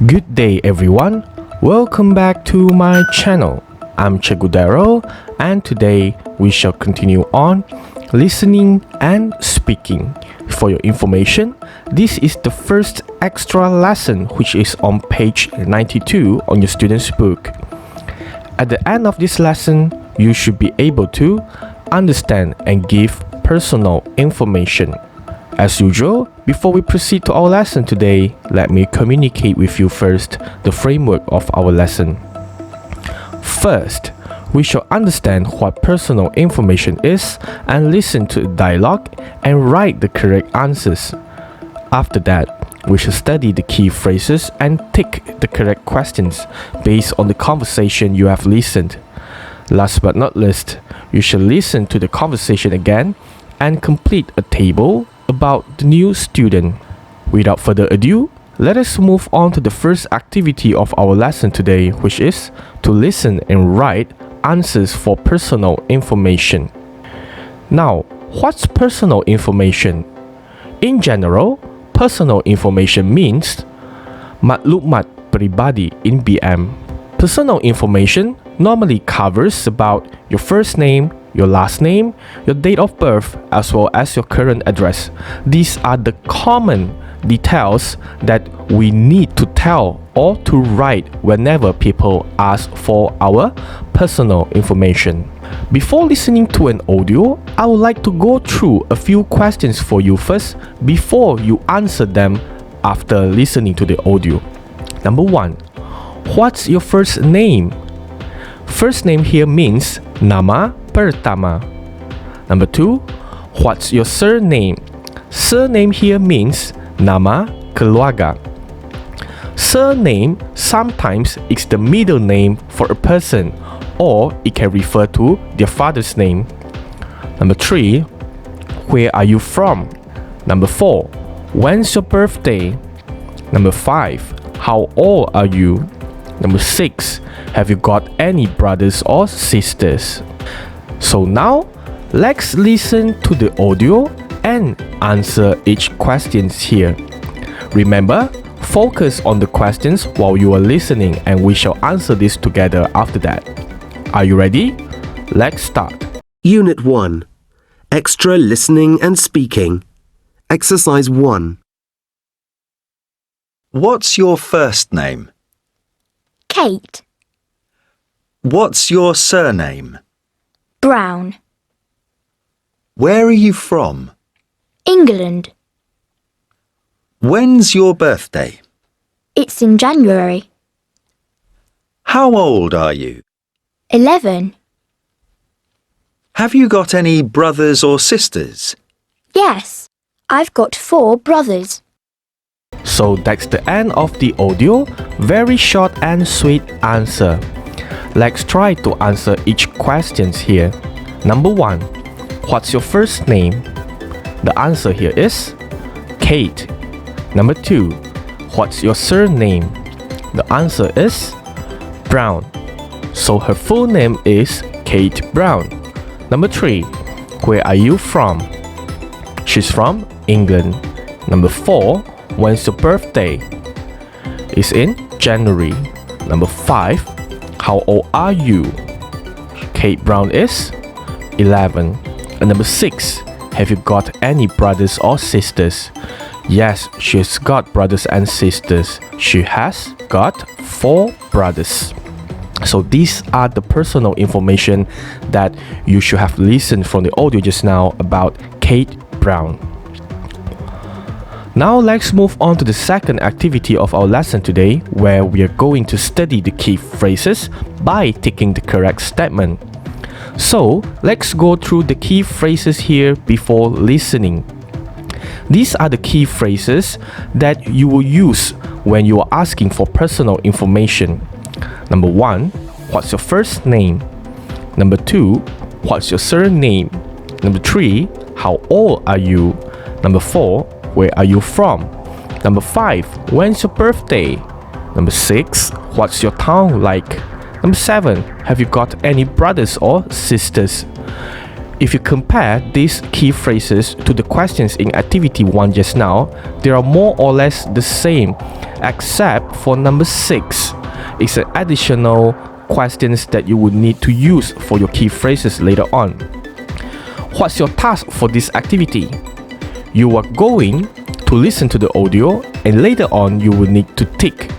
Good day everyone, welcome back to my channel. I'm Cikgu Darrel and today we shall continue on listening and speaking. For your information, this is the first extra lesson which is on page 92 on your student's book. At the end of this lesson, you should be able to understand and give personal information. As usual, before we proceed to our lesson today, let me communicate with you first the framework of our lesson. First, we shall understand what personal information is and listen to the dialogue and write the correct answers. After that, we shall study the key phrases and tick the correct questions based on the conversation you have listened. Last but not least, you shall listen to the conversation again and complete a table about the new student. Without further ado, let us move on to the first activity of our lesson today, which is to listen and write answers for personal information. Now, what's personal information? In general, personal information means maklumat pribadi in BM. Personal information normally covers about your first name, your last name, your date of birth, as well as your current address. These are the common details that we need to tell or to write whenever people ask for our personal information. Before listening to an audio, I would like to go through a few questions for you first before you answer them after listening to the audio. Number 1. What's your first name? First name here means nama pertama. Number 2. What's your surname? Surname here means nama keluarga. Surname sometimes is the middle name for a person, or it can refer to their father's name. Number 3. Where are you from? Number 4. When's your birthday? Number 5. How old are you? Number 6. Have you got any brothers or sisters? So now, let's listen to the audio and answer each question here. Remember, focus on the questions while you are listening and we shall answer this together after that. Are you ready? Let's start. Unit 1. Extra Listening and Speaking. Exercise 1. What's your first name? Kate. What's your surname? Brown. Where are you from? England. When's your birthday? It's in January. How old are you? 11. Have you got any brothers or sisters? Yes, I've got 4 brothers. So that's the end of the audio. Very short and sweet answer. Let's try to answer each question here. Number 1. What's your first name? The answer here is Kate. Number 2. What's your surname? The answer is Brown. So her full name is Kate Brown. Number 3. Where are you from? She's from England. Number 4. When's your birthday? It's in January. Number 5. How old are you? Kate Brown is 11. And number 6. Have you got any brothers or sisters? Yes, she's got brothers and sisters. She has got 4 brothers. So these are the personal information that you should have listened from the audio just now about Kate Brown. Now let's move on to the second activity of our lesson today, where we are going to study the key phrases by ticking the correct statement. So let's go through the key phrases here before listening. These are the key phrases that you will use when you are asking for personal information. Number 1. What's your first name? Number 2. What's your surname? Number 3. How old are you? Number 4. Where are you from? Number 5. When's your birthday? Number 6. What's your town like? Number 7. Have you got any brothers or sisters? If you compare these key phrases to the questions in activity 1 just now, they are more or less the same. except for number 6. It's an additional questions that you would need to use for your key phrases later on. What's your task for this activity? You are going to listen to the audio, and later on you will need to tick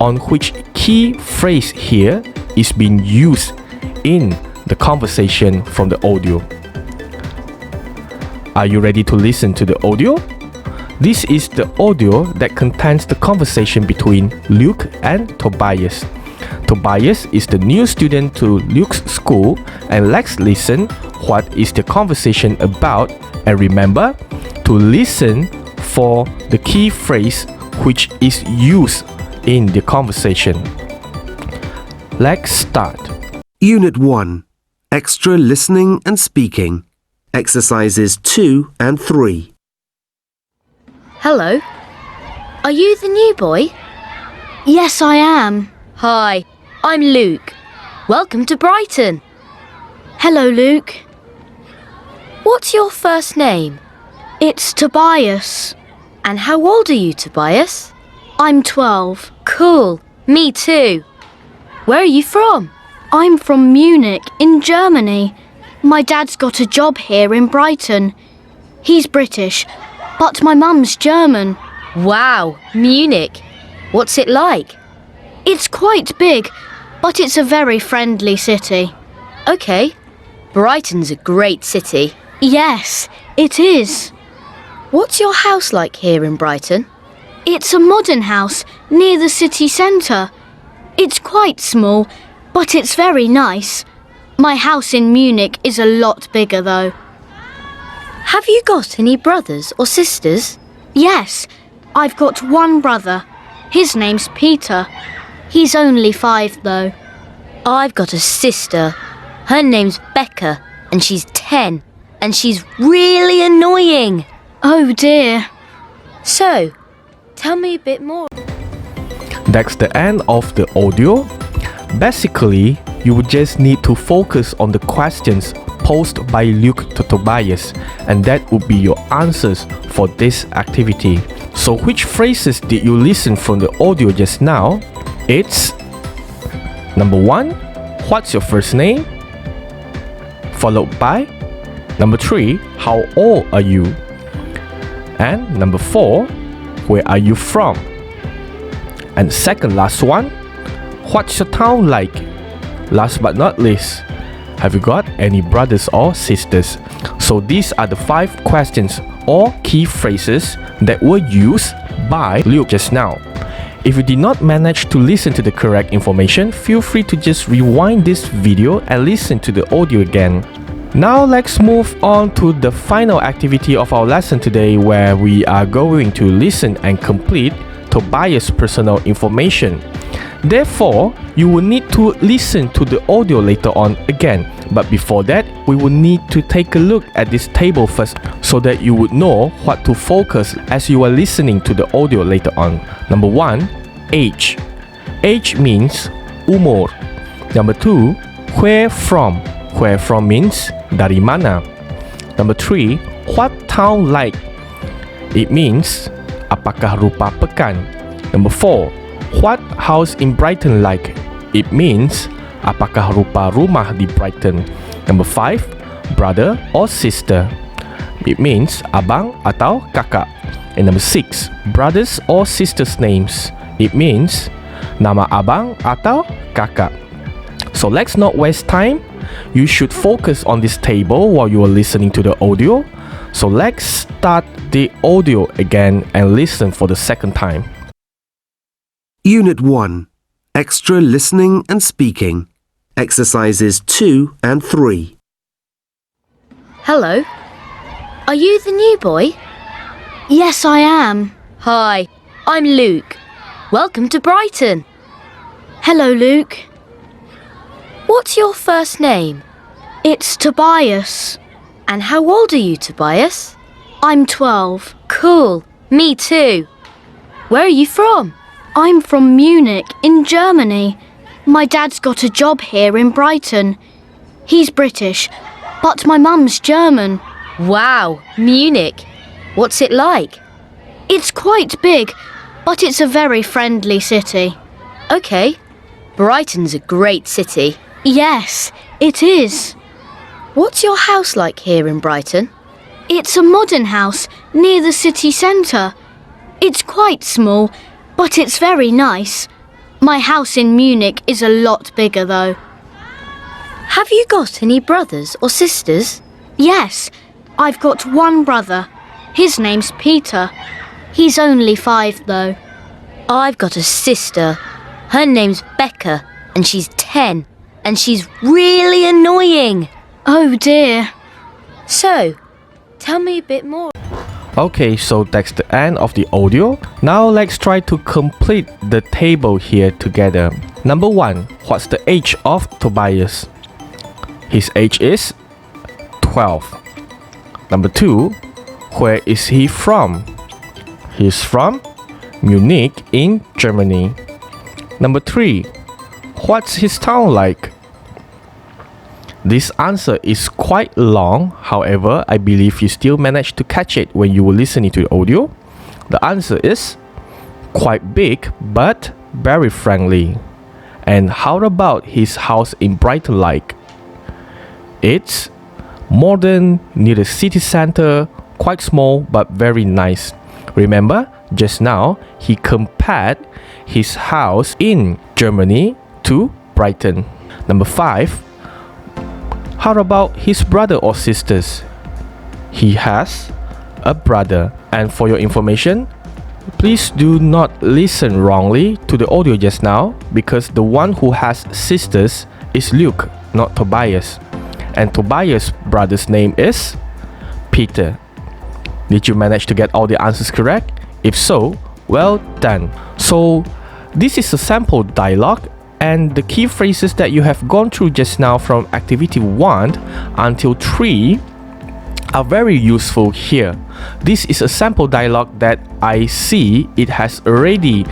on which key phrase here is being used in the conversation from the audio. Are you ready to listen to the audio? This is the audio that contains the conversation between Luke and Tobias. Tobias is the new student to Luke's school, and let's listen what is the conversation about, and remember to listen for the key phrase which is used in the conversation. Let's start. Unit 1. Extra listening and speaking. Exercises 2 and 3. Hello. Are you the new boy? Yes, I am. Hi, I'm Luke. Welcome to Brighton. Hello, Luke. What's your first name? It's Tobias. And how old are you, Tobias? I'm 12. Cool. Me too. Where are you from? I'm from Munich, in Germany. My dad's got a job here in Brighton. He's British, but my mum's German. Wow, Munich. What's it like? It's quite big, but it's a very friendly city. Okay. Brighton's a great city. Yes, it is. What's your house like here in Brighton? It's a modern house near the city centre. It's quite small, but it's very nice. My house in Munich is a lot bigger though. Have you got any brothers or sisters? Yes, I've got one brother. His name's Peter. He's only 5 though. I've got a sister. Her name's Becca, and she's 10, and she's really annoying. Oh dear. So, tell me a bit more. That's the end of the audio. Basically, you would just need to focus on the questions posed by Luke to Tobias, and that would be your answers for this activity. So which phrases did you listen from the audio just now? It's number 1, what's your first name? Followed by number 3, how old are you? And number 4, where are you from? And second last one, what's your town like? Last but not least, have you got any brothers or sisters? So these are the 5 questions or key phrases that were used by Luke just now. If you did not manage to listen to the correct information, feel free to just rewind this video and listen to the audio again. Now let's move on to the final activity of our lesson today, where we are going to listen and complete Tobias' personal information. Therefore, you will need to listen to the audio later on again. But before that, we will need to take a look at this table first so that you would know what to focus as you are listening to the audio later on. Number 1, age. Age means umur. Number 2, where from. Where from means dari mana. Number 3, what town like. It means apakah rupa pekan. Number 4, what house in Brighton like? It means apakah rupa rumah di Brighton. Number 5, brother or sister. It means abang atau kakak. And number 6, brothers or sisters names. It means nama abang atau kakak. So let's not waste time. You should focus on this table while you are listening to the audio. So let's start the audio again and listen for the second time. Unit 1. Extra listening and speaking. Exercises 2 and 3. Hello. Are you the new boy? Yes, I am. Hi, I'm Luke. Welcome to Brighton. Hello, Luke. What's your first name? It's Tobias. And how old are you, Tobias? I'm 12. Cool. Me too. Where are you from? I'm from Munich, in Germany. My dad's got a job here in Brighton. He's British, but my mum's German. Wow, Munich. What's it like? It's quite big, but it's a very friendly city. Okay, Brighton's a great city. Yes, it is. What's your house like here in Brighton? It's a modern house near the city centre. It's quite small, but it's very nice. My house in Munich is a lot bigger though. Have you got any brothers or sisters? Yes, I've got one brother. His name's Peter. He's only 5 though. I've got a sister. Her name's Becca, and she's 10, and she's really annoying. Oh dear. So, tell me a bit more. Okay, so that's the end of the audio. Now let's try to complete the table here together. Number 1, what's the age of Tobias? His age is 12. Number 2, where is he from? He's from Munich in Germany. Number 3, what's his town like? This answer is quite long, however, I believe you still managed to catch it when you were listening to the audio. The answer is quite big, but very friendly. And how about his house in Brighton like? It's modern, near the city center, quite small, but very nice. Remember, just now, he compared his house in Germany to Brighton. Number 5, how about his brother or sisters? He has a brother. And for your information, please do not listen wrongly to the audio just now, because the one who has sisters is Luke, not Tobias. And Tobias' brother's name is Peter. Did you manage to get all the answers correct? If so, well done. So this is a sample dialogue, and the key phrases that you have gone through just now from activity 1 until 3 are very useful here. This is a sample dialogue that I see it has already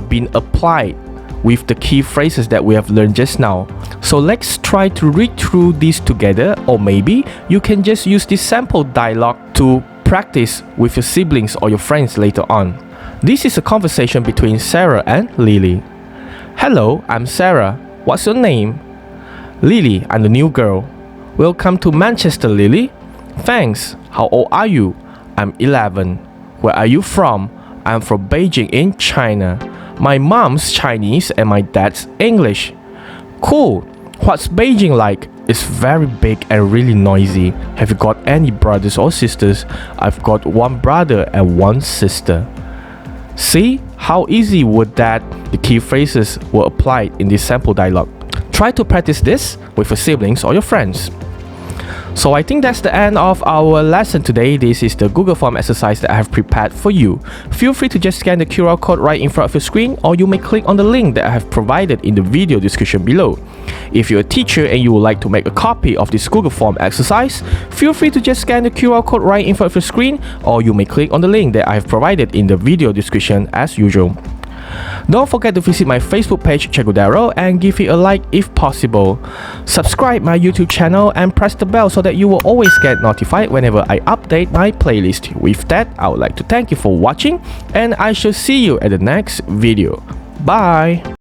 been applied with the key phrases that we have learned just now. So let's try to read through these together, or maybe you can just use this sample dialogue to practice with your siblings or your friends later on. This is a conversation between Sarah and Lily. Hello, I'm Sarah. What's your name? Lily, I'm the new girl. Welcome to Manchester, Lily. Thanks. How old are you? I'm 11. Where are you from? I'm from Beijing in China. My mom's Chinese and my dad's English. Cool. What's Beijing like? It's very big and really noisy. Have you got any brothers or sisters? I've got one brother and one sister. See how easy would that the key phrases were applied in this sample dialogue. Try to practice this with your siblings or your friends. So I think that's the end of our lesson today. This is the Google Form exercise that I have prepared for you. Feel free to just scan the QR code right in front of your screen, or you may click on the link that I have provided in the video description below. If you're a teacher and you would like to make a copy of this Google Form exercise, feel free to just scan the QR code right in front of your screen, or you may click on the link that I have provided in the video description as usual. Don't forget to visit my Facebook page, Cikgu Darrel, and give it a like if possible. Subscribe my YouTube channel and press the bell so that you will always get notified whenever I update my playlist. With that, I would like to thank you for watching, and I shall see you at the next video. Bye!